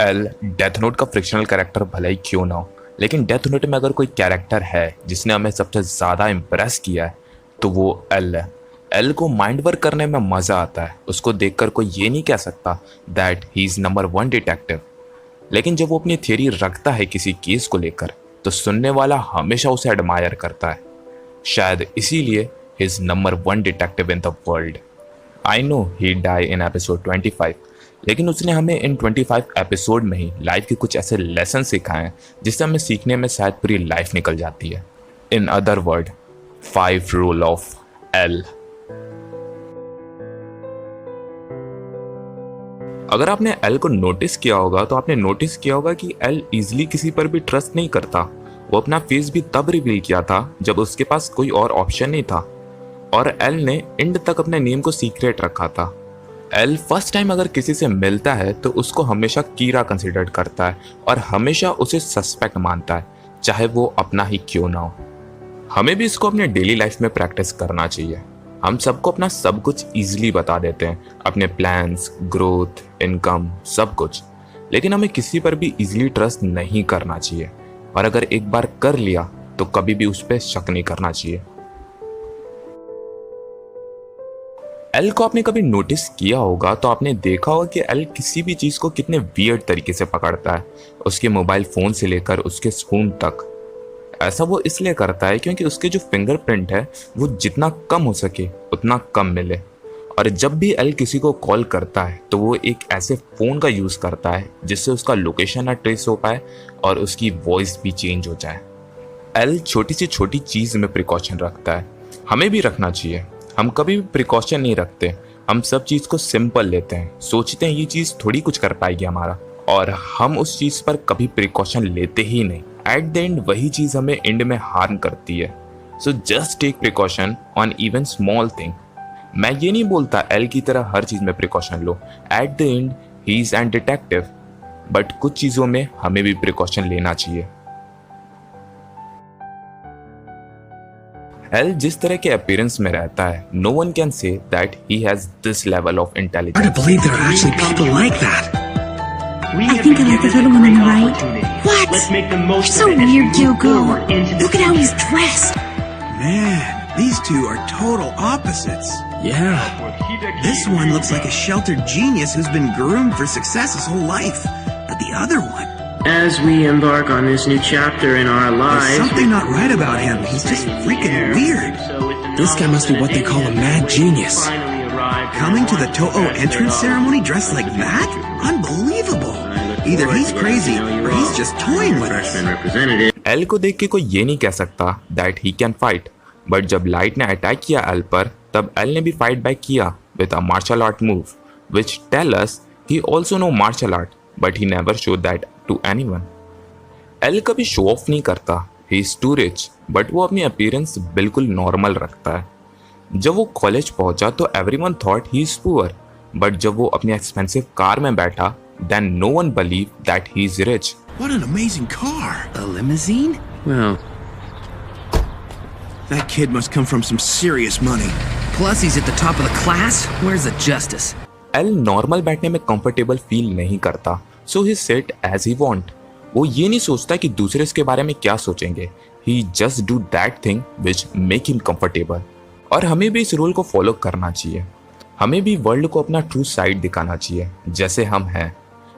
L death note का frictional character भले ही क्यों ना हो, लेकिन डेथ नोट में अगर कोई कैरेक्टर है जिसने हमें सबसे ज़्यादा इम्प्रेस किया है तो वो एल है। एल को माइंड वर्क करने में मज़ा आता है। उसको देखकर कोई ये नहीं कह सकता that he is number one detective. लेकिन जब वो अपनी थियरी रखता है किसी केस को लेकर तो सुनने वाला हमेशा उसे एडमायर करता है। शायद इसीलिए he is number one detective in the world. I know he die in episode 25, लेकिन उसने हमें इन 25 एपिसोड में ही लाइफ के कुछ ऐसे लेसन सिखाए हैं जिससे हमें सीखने में शायद पूरी लाइफ निकल जाती है। In other word, 5 rule of L. अगर आपने एल को नोटिस किया होगा तो आपने नोटिस किया होगा कि एल इजीली किसी पर भी ट्रस्ट नहीं करता। वो अपना फेस भी तब रिवील किया था जब उसके पास कोई और ऑप्शन नहीं था, और एल ने एंड तक अपने नेम को सीक्रेट रखा था। एल फर्स्ट टाइम अगर किसी से मिलता है तो उसको हमेशा कीरा कंसिडर करता है और हमेशा उसे सस्पेक्ट मानता है, चाहे वो अपना ही क्यों ना हो। हमें भी इसको अपने डेली लाइफ में प्रैक्टिस करना चाहिए। हम सबको अपना सब कुछ ईजिली बता देते हैं, अपने प्लान्स, ग्रोथ, इनकम, सब कुछ, लेकिन हमें किसी पर भी ईजिली ट्रस्ट नहीं करना चाहिए। और अगर एक बार कर लिया तो कभी भी उस पर शक नहीं करना चाहिए। एल को आपने कभी नोटिस किया होगा तो आपने देखा होगा कि एल किसी भी चीज़ को कितने वियर्ड तरीके से पकड़ता है, उसके मोबाइल फ़ोन से लेकर उसके स्पून तक। ऐसा वो इसलिए करता है क्योंकि उसके जो फिंगरप्रिंट है वो जितना कम हो सके उतना कम मिले। और जब भी एल किसी को कॉल करता है तो वो एक ऐसे फ़ोन का यूज़ करता है जिससे उसका लोकेशन ना ट्रेस हो पाए और उसकी वॉइस भी चेंज हो जाए। एल छोटी से छोटी चीज़ में प्रिकॉशन रखता है, हमें भी रखना चाहिए। हम कभी भी प्रिकॉशन नहीं रखते, हम सब चीज़ को सिंपल लेते हैं, सोचते हैं ये चीज़ थोड़ी कुछ कर पाएगी हमारा, और हम उस चीज़ पर कभी प्रिकॉशन लेते ही नहीं। एट द एंड वही चीज़ हमें एंड में हार्म करती है। So just take precaution on even small thing. मैं ये नहीं बोलता एल की तरह हर चीज़ में precaution low, at the and he is an detective, but कुछ चीज़ों में हमें भी प्रिकॉशन लेना चाहिए। एल जिस तरह के अपीयरेंस में रहता है, no one can say that he has this level of intelligence. Hard to believe there are actually people like that. I think I like the little one on the right. What? You're so weird, Kyoko. Look at how he's dressed. Man, these two are total opposites. Yeah. This one looks like a sheltered genius who's been groomed for success his whole life. But the other one, As we embark on this new chapter in our lives, there's something not right about him. He's just freaking weird. This guy must be what they call a mad genius. Coming to the Toho entrance ceremony dressed like that? Unbelievable. Either he's crazy or he's just toying with us. L को देख के कोई ये नहीं कह सकता that he can fight, but जब Light ने अटैक किया एल पर तब एल ने भी फाइट बैक किया with a martial art move which tell us he also know martial art, but he never show that to anyone. L कभी show off नहीं करता, he is too rich, but वो अपनी appearance बिल्कुल normal रखता है। जब वो कॉलेज पहुंचा तो everyone thought he is poor, but जब वो अपनी एक्सपेंसिव कार में बैठा then no one believe that he is rich. What an amazing car. A limousine? well, That kid must come from some serious money. Plus he's at the top of the class? Where's the justice? L normal बैठने में comfortable feel नहीं करता, सो ही seat as he want. वो ये नहीं सोचता कि दूसरे इसके बारे में क्या सोचेंगे, he just do that thing which make him comfortable. और हमें भी इस रूल को फॉलो करना चाहिए। हमें भी वर्ल्ड को अपना ट्रू साइड दिखाना चाहिए, जैसे हम हैं,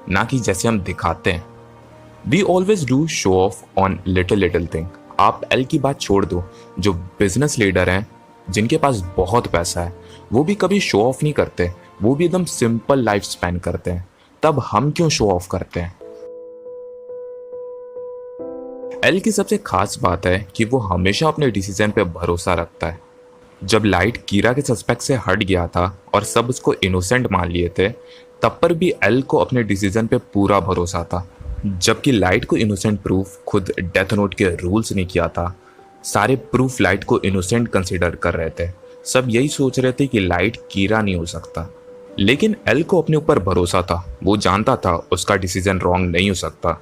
ना कि जैसे हम दिखाते हैं। We always do show off on little little thing. आप एल की बात छोड़ दो, जो बिजनेस लीडर हैं जिनके पास बहुत पैसा है वो भी कभी शो ऑफ नहीं करते, वो भी एकदम सिंपल लाइफ स्पेंड करते हैं। तब हम क्यों शो ऑफ करते हैं? एल की सबसे खास बात है कि वो हमेशा अपने डिसीजन पे भरोसा रखता है। जब लाइट कीरा के सस्पेक्ट से हट गया था और सब उसको इनोसेंट मान लिए थे, तब पर भी एल को अपने डिसीजन पे पूरा भरोसा था। जबकि लाइट को इनोसेंट प्रूफ खुद डेथ नोट के रूल्स ने किया था। सारे प्रूफ लाइट को इनोसेंट कंसिडर कर रहे थे। सब यही सोच रहे थे कि लाइट कीरा नहीं हो सकता, लेकिन एल को अपने ऊपर भरोसा था। वो जानता था उसका डिसीजन रॉन्ग नहीं हो सकता।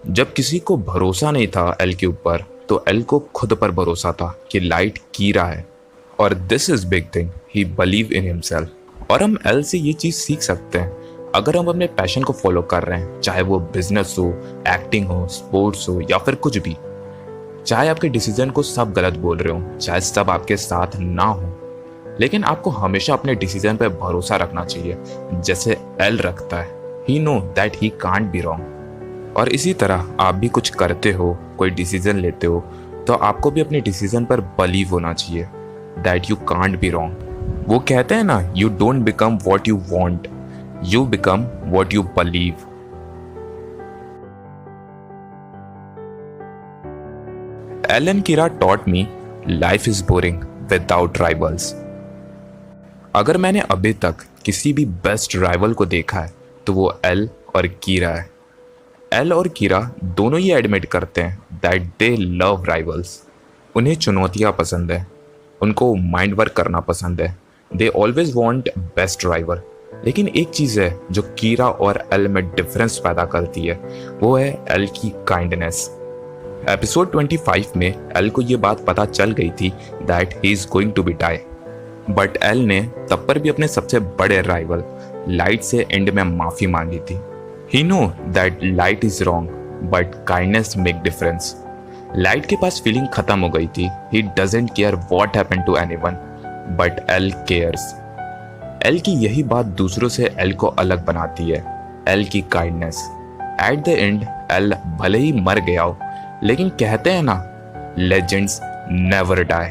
जब किसी को भरोसा नहीं था एल के ऊपर, तो एल को खुद पर भरोसा था कि लाइट कीरा है। और this is big thing, he believe in himself. और हम एल से ये चीज़ सीख सकते हैं। अगर हम अपने पैशन को फॉलो कर रहे हैं, चाहे वो बिजनेस हो, एक्टिंग हो, स्पोर्ट्स हो या फिर कुछ भी, चाहे आपके डिसीजन को सब गलत बोल रहे हो, चाहे सब आपके साथ ना हो, लेकिन आपको हमेशा अपने डिसीजन पर भरोसा रखना चाहिए, जैसे एल रखता है। He know that he can't be wrong. और इसी तरह आप भी कुछ करते हो, कोई डिसीजन लेते हो, तो आपको भी अपने डिसीजन पर बिलीव होना चाहिए that you can't be wrong. वो कहते हैं ना, you don't become what you want, you become what you believe. Alan Keira taught me life is boring without rivals। अगर मैंने अभी तक किसी भी बेस्ट राइवल को देखा है तो वो एल और कीरा है। एल और कीरा दोनों ही एडमिट करते हैं दैट दे लव राइवल्स। उन्हें चुनौतियाँ पसंद है, उनको माइंड वर्क करना पसंद है, they always want best rival. लेकिन एक चीज़ है जो कीरा और एल में डिफरेंस पैदा करती है, वो है एल की काइंडनेस। एपिसोड 25 में एल को ये बात पता चल गई थी that he is going to be die, but L ने तब पर भी अपने सबसे बड़े राइवल लाइट से एंड में माफी मांगी थी। He know that Light is wrong but kindness make difference. Light के पास फीलिंग खत्म हो गई थी, he doesn't care what happened to anyone, but L cares. L की यही बात दूसरों से एल को अलग बनाती है, एल की kindness. At the end L भले ही मर गया हो, लेकिन कहते हैं ना, लेजेंड्स नेवर डाई।